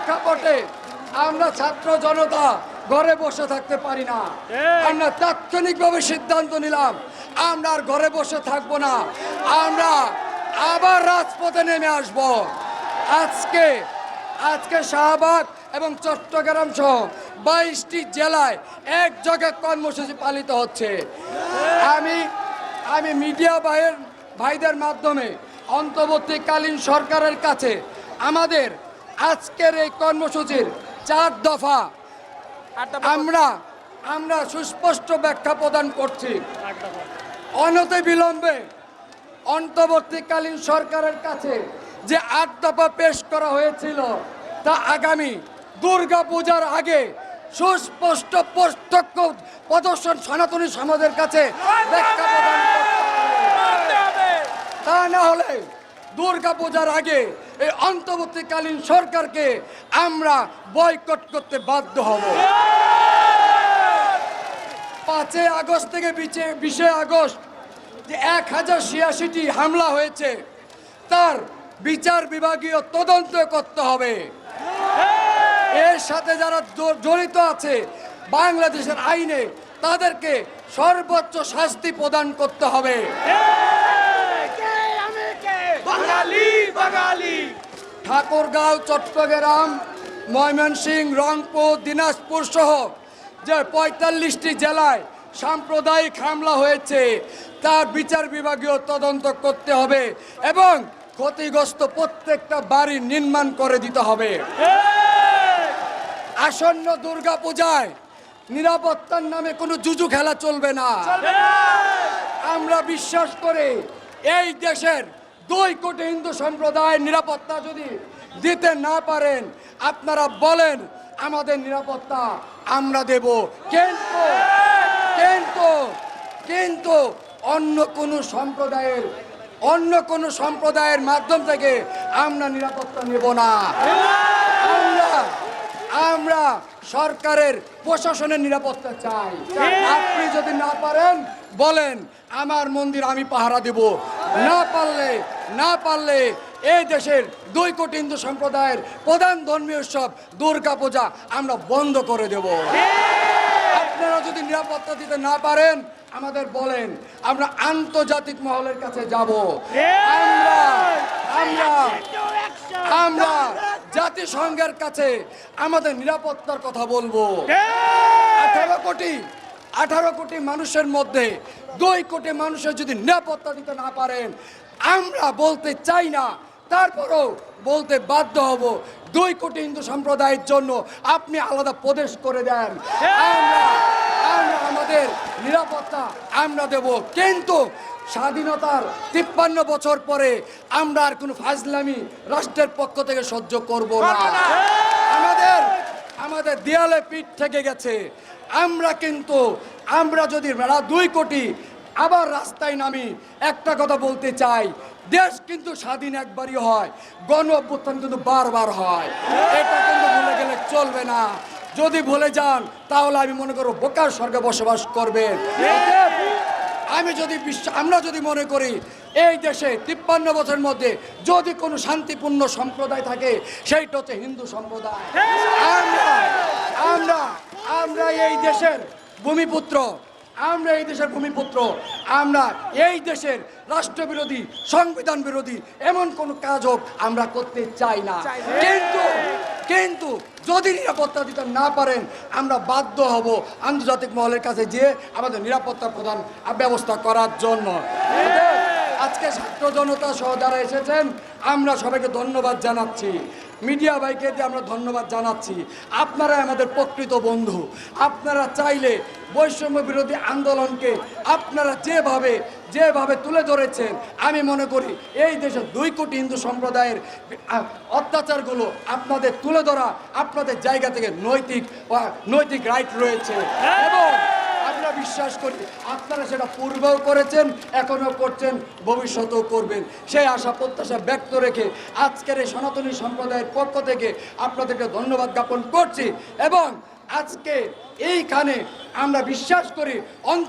প্রেক্ষাপটে আমরা ছাত্র জনতা ঘরে বসে থাকতে পারি না। আমরা তাৎক্ষণিকভাবে সিদ্ধান্ত নিলাম আমরা আর ঘরে বসে থাকবো না, আমরা আবার রাজপথে নেমে আসব। আজকে আজকে শাহবাগ এবং চট্টগ্রাম সহ 22টি জেলায় একযোগে কর্মসূচি পালিত হচ্ছে। আমি মিডিয়া ভাইদের মাধ্যমে অন্তর্বর্তীকালীন সরকারের কাছে আমাদের আজকের এই কর্মসূচির 4 দফা আমরা সুস্পষ্ট ব্যাখ্যা প্রদান করছি। অনতি বিলম্বে অন্তর্বর্তীকালীন সরকারের কাছে যে 8 দফা পেশ করা হয়েছিল তা আগামী দুর্গা পূজার আগে সুস্পষ্ট প্রত্যক্ষ প্রদর্শন সনাতনী সমাজের কাছে ব্যাখ্যা প্রদান করতে হবে। তা না হলে দুর্গা পূজার আগে এই অন্তর্বর্তীকালীন সরকারকে আমরা বয়কট করতে বাধ্য হব। 5 আগস্ট থেকে 20 আগস্ট যে 1086টি হামলা হয়েছে তার বিচার বিভাগীয় তদন্ত করতে হবে। এর সাথে যারা জড়িত আছে বাংলাদেশের আইনে তাদেরকে সর্বোচ্চ শাস্তি প্রদান করতে হবে। ঠাকুরগাঁও, চট্টগ্রাম, ময়মনসিংহ, রংপুর, দিনাজপুর সহ যে 45টি জেলায় সাম্প্রদায়িক হামলা হয়েছে তার বিচার বিভাগীয় তদন্ত করতে হবে এবং ক্ষতিগ্রস্ত প্রত্যেকটা বাড়ি নির্মাণ করে দিতে হবে। আসন্ন দুর্গা পূজায় নিরাপত্তার নামে কোনো জুজু খেলা চলবে না। আমরা বিশ্বাস করে এই দেশের 2 কোটি হিন্দু সম্প্রদায়ের নিরাপত্তা যদি দিতে না পারেন আপনারা বলেন আমাদের নিরাপত্তা আমরা দেব, কিন্তু অন্য কোনো সম্প্রদায়ের মাধ্যম থেকে আমরা নিরাপত্তা নেব না। আমরা সরকারের প্রশাসনের নিরাপত্তা চাই। আপনি যদি না পারেন বলেন আমার মন্দির আমি পাহারা দেব, না পারলে এই দেশের 2 কোটি হিন্দু সম্প্রদায়ের প্রধান ধর্মীয় উৎসব দুর্গা পূজা আমরা বন্ধ করে দেব। আপনারা যদি নিরাপত্তা দিতে না পারেন আমাদের বলেন, আমরা আন্তর্জাতিক মহলের কাছে যাব। আমরা জাতিসংঘের কাছে আমাদের নিরাপত্তার কথা বলবো। 18 কোটি মানুষের মধ্যে 2 কোটি মানুষের যদি নিরাপত্তা দিতে না পারেন আমরা বলতে চাই না, তারপরও বলতে বাধ্য হব 2 কোটি হিন্দু সম্প্রদায়ের জন্য আপনি আলাদা প্রদেশ করে দেন, আমরা আমাদের নিরাপত্তা আমরা দেব। কিন্তু স্বাধীনতার 53 বছর পরে আমরা আর কোনো ফাজলামি রাষ্ট্রের পক্ষ থেকে সহ্য করব না। আমাদের দেয়ালে পিঠ থেকে গেছে। আমরা যদি 2 কোটি আবার রাস্তায় নামি একটা কথা বলতে চাই, দেশ কিন্তু স্বাধীন একবারই হয়, গণ অভ্যুত্থান কিন্তু বারবার হয়। এটা কিন্তু ভুলে গেলে চলবে না। যদি ভুলে যান তাহলে আমি মনে করব বোকার স্বর্গে বসবাস করবেন। আমরা যদি মনে করি এই দেশে 53 বছরের মধ্যে যদি কোনো শান্তিপূর্ণ সম্প্রদায় থাকে সেইটা হচ্ছে হিন্দু সম্প্রদায়। আমরা এই দেশের ভূমিপুত্র, আমরা এই দেশের রাষ্ট্রবিরোধী, সংবিধান বিরোধী এমন কোনো কাজ হোক আমরা করতে চাই না। কিন্তু যদি নিরাপত্তা দিতে না পারেন আমরা বাধ্য হব আন্তর্জাতিক মহলের কাছে যেয়ে আমাদের নিরাপত্তা প্রদান ব্যবস্থা করার জন্য। আজকে ছাত্র জনতা সহ যারা এসেছেন আমরা সবাইকে ধন্যবাদ জানাচ্ছি। মিডিয়া ভাইকে আমরা ধন্যবাদ জানাচ্ছি। আপনারা আমাদের প্রকৃত বন্ধু। আপনারা চাইলে বৈষম্য বিরোধী আন্দোলনকে আপনারা যেভাবে তুলে ধরেছেন আমি মনে করি এই দেশের 2 কোটি হিন্দু সম্প্রদায়ের অত্যাচারগুলো আপনাদের তুলে ধরা আপনাদের জায়গা থেকে নৈতিক রাইট রয়েছে এবং আমরা বিশ্বাস করি আপনারা সেটা পূর্বেও করেছেন, এখনো করছেন, ভবিষ্যতেও করবেন। সেই আশা প্রত্যাশা ব্যক্ত রেখে আজকের এই সনাতনী সম্প্রদায়ের পক্ষ থেকে আপনাদেরকে ধন্যবাদ জ্ঞাপন করছি এবং আজকে এইখানে আমরা বিশ্বাস করি